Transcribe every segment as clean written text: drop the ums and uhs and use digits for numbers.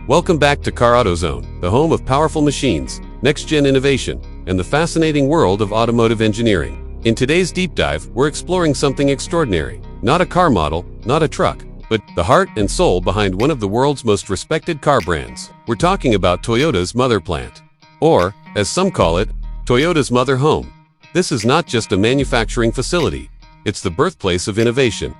Welcome back to Car AutoZone, the home of powerful machines, next-gen innovation, and the fascinating world of automotive engineering. In today's deep dive, we're exploring something extraordinary. Not a car model, not a truck, but the heart and soul behind one of the world's most respected car brands. We're talking about Toyota's mother plant. Or, as some call it, Toyota's mother home. This is not just a manufacturing facility. It's the birthplace of innovation,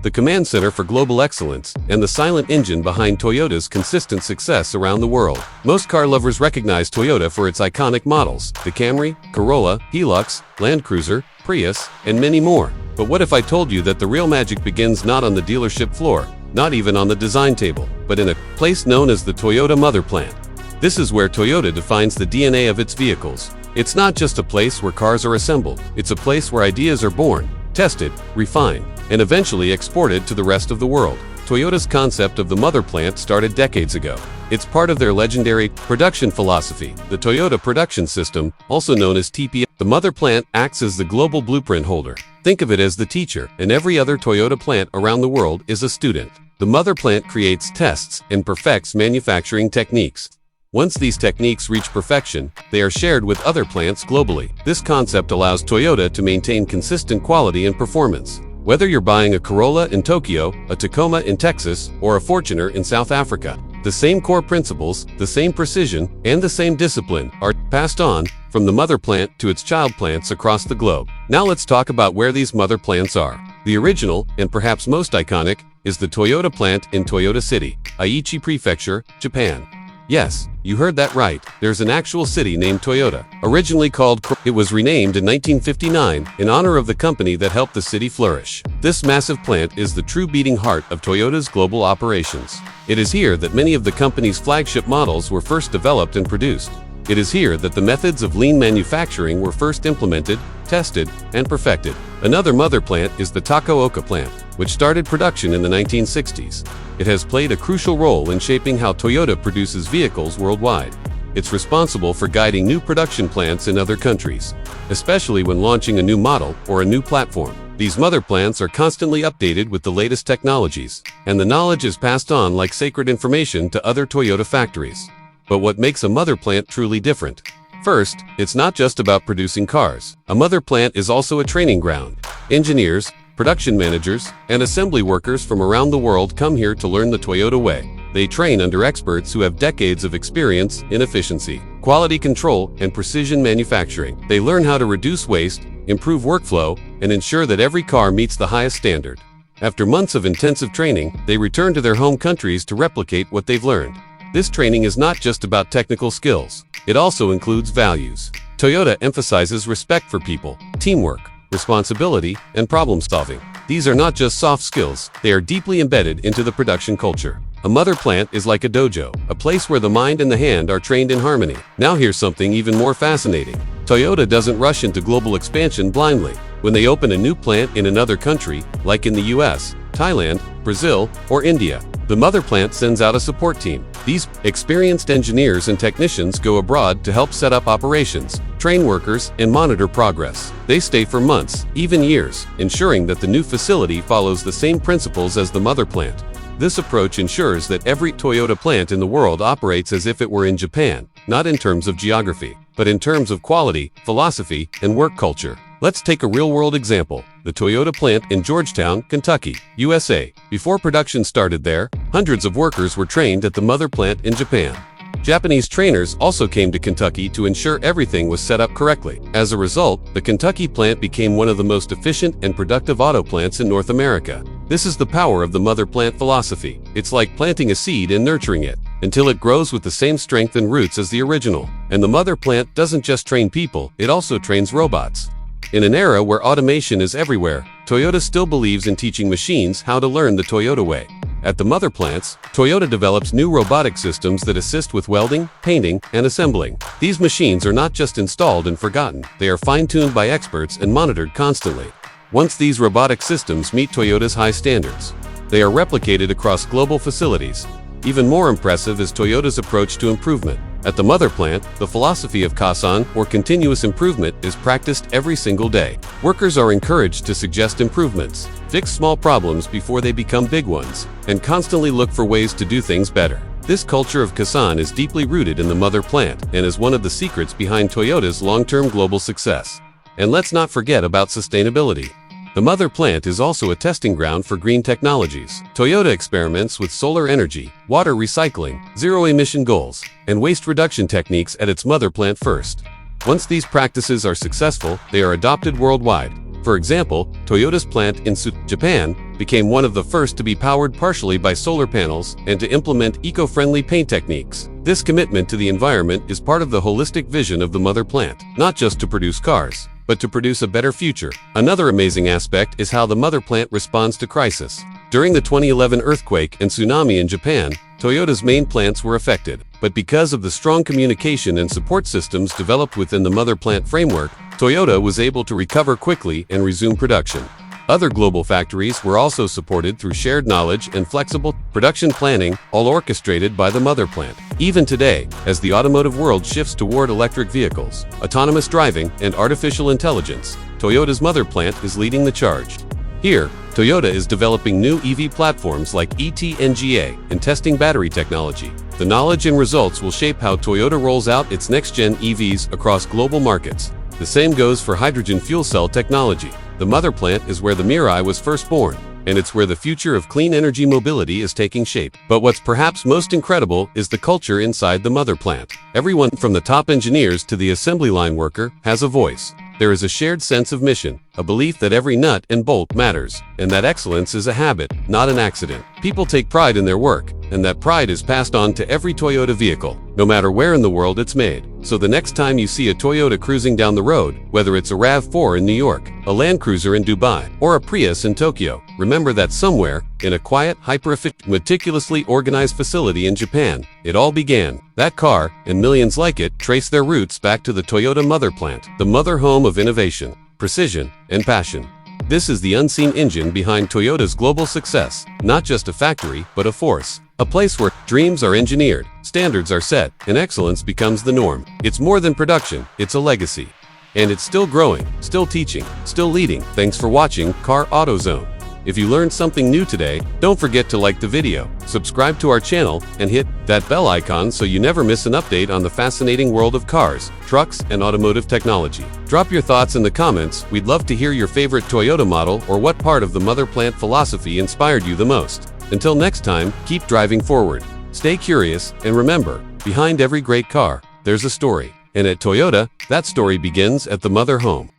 the command center for global excellence, and the silent engine behind Toyota's consistent success around the world. Most car lovers recognize Toyota for its iconic models, the Camry, Corolla, Hilux, Land Cruiser, Prius, and many more. But what if I told you that the real magic begins not on the dealership floor, not even on the design table, but in a place known as the Toyota mother plant? This is where Toyota defines the DNA of its vehicles. It's not just a place where cars are assembled, it's a place where ideas are born, tested, refined, and eventually exported to the rest of the world. Toyota's concept of the mother plant started decades ago. It's part of their legendary production philosophy, the Toyota Production System, also known as TPS. The mother plant acts as the global blueprint holder. Think of it as the teacher, and every other Toyota plant around the world is a student. The mother plant creates, tests, and perfects manufacturing techniques. Once these techniques reach perfection, they are shared with other plants globally. This concept allows Toyota to maintain consistent quality and performance. Whether you're buying a Corolla in Tokyo, a Tacoma in Texas, or a Fortuner in South Africa, the same core principles, the same precision, and the same discipline are passed on from the mother plant to its child plants across the globe. Now let's talk about where these mother plants are. The original, and perhaps most iconic, is the Toyota plant in Toyota City, Aichi Prefecture, Japan. Yes, you heard that right. There's an actual city named Toyota. Originally called it was renamed in 1959 in honor of the company that helped the city flourish. This massive plant is the true beating heart of Toyota's global operations. It is here that many of the company's flagship models were first developed and produced. It is here that the methods of lean manufacturing were first implemented, tested, and perfected. Another mother plant is the Takaoka plant, which started production in the 1960s. It has played a crucial role in shaping how Toyota produces vehicles worldwide. It's responsible for guiding new production plants in other countries, especially when launching a new model or a new platform. These mother plants are constantly updated with the latest technologies, and the knowledge is passed on like sacred information to other Toyota factories. But what makes a mother plant truly different? First, it's not just about producing cars. A mother plant is also a training ground. Engineers, production managers, and assembly workers from around the world come here to learn the Toyota way. They train under experts who have decades of experience in efficiency, quality control, and precision manufacturing. They learn how to reduce waste, improve workflow, and ensure that every car meets the highest standard. After months of intensive training, they return to their home countries to replicate what they've learned. This training is not just about technical skills. It also includes values. Toyota emphasizes respect for people, teamwork, responsibility, and problem-solving. These are not just soft skills, they are deeply embedded into the production culture. A mother plant is like a dojo, a place where the mind and the hand are trained in harmony. Now here's something even more fascinating. Toyota doesn't rush into global expansion blindly. When they open a new plant in another country, like in the US, Thailand, Brazil, or India, the mother plant sends out a support team. These experienced engineers and technicians go abroad to help set up operations, train workers, and monitor progress. They stay for months, even years, ensuring that the new facility follows the same principles as the mother plant. This approach ensures that every Toyota plant in the world operates as if it were in Japan, not in terms of geography, but in terms of quality, philosophy, and work culture. Let's take a real-world example, the Toyota plant in Georgetown, Kentucky, USA. Before production started there, hundreds of workers were trained at the mother plant in Japan. Japanese trainers also came to Kentucky to ensure everything was set up correctly. As a result, the Kentucky plant became one of the most efficient and productive auto plants in North America. This is the power of the mother plant philosophy. It's like planting a seed and nurturing it until it grows with the same strength and roots as the original. And the mother plant doesn't just train people, it also trains robots. In an era where automation is everywhere, Toyota still believes in teaching machines how to learn the Toyota way. At the mother plants, Toyota develops new robotic systems that assist with welding, painting, and assembling. These machines are not just installed and forgotten, they are fine-tuned by experts and monitored constantly. Once these robotic systems meet Toyota's high standards, they are replicated across global facilities. Even more impressive is Toyota's approach to improvement. At the mother plant, the philosophy of Kaizen, or continuous improvement, is practiced every single day. Workers are encouraged to suggest improvements, fix small problems before they become big ones, and constantly look for ways to do things better. This culture of Kaizen is deeply rooted in the mother plant and is one of the secrets behind Toyota's long-term global success. And let's not forget about sustainability. The mother plant is also a testing ground for green technologies. Toyota experiments with solar energy, water recycling, zero-emission goals, and waste reduction techniques at its mother plant first. Once these practices are successful, they are adopted worldwide. For example, Toyota's plant in Japan became one of the first to be powered partially by solar panels and to implement eco-friendly paint techniques. This commitment to the environment is part of the holistic vision of the mother plant, not just to produce cars, but to produce a better future. Another amazing aspect is how the mother plant responds to crisis. During the 2011 earthquake and tsunami in Japan, Toyota's main plants were affected. But because of the strong communication and support systems developed within the mother plant framework, Toyota was able to recover quickly and resume production. Other global factories were also supported through shared knowledge and flexible production planning, all orchestrated by the mother plant. Even today, as the automotive world shifts toward electric vehicles, autonomous driving, and artificial intelligence, Toyota's mother plant is leading the charge. Here, Toyota is developing new EV platforms like ET-NGA and testing battery technology. The knowledge and results will shape how Toyota rolls out its next-gen EVs across global markets. The same goes for hydrogen fuel cell technology. The mother plant is where the Mirai was first born, and it's where the future of clean energy mobility is taking shape. But what's perhaps most incredible is the culture inside the mother plant. Everyone from the top engineers to the assembly line worker has a voice. There is a shared sense of mission, a belief that every nut and bolt matters, and that excellence is a habit, not an accident. People take pride in their work, and that pride is passed on to every Toyota vehicle, no matter where in the world it's made. So the next time you see a Toyota cruising down the road, whether it's a RAV4 in New York, a Land Cruiser in Dubai, or a Prius in Tokyo, remember that somewhere, in a quiet, hyper-efficient, meticulously organized facility in Japan, it all began. That car, and millions like it, trace their roots back to the Toyota mother plant, the mother home of innovation, precision, and passion. This is the unseen engine behind Toyota's global success, not just a factory, but a force. A place where dreams are engineered, standards are set, and excellence becomes the norm. It's more than production, it's a legacy. And it's still growing, still teaching, still leading. Thanks for watching Car Auto Zone. If you learned something new today, don't forget to like the video, subscribe to our channel, and hit that bell icon so you never miss an update on the fascinating world of cars, trucks, and automotive technology. Drop your thoughts in the comments. We'd love to hear your favorite Toyota model or what part of the mother plant philosophy inspired you the most. Until next time, keep driving forward. Stay curious, and remember, behind every great car, there's a story. And at Toyota, that story begins at the mother home.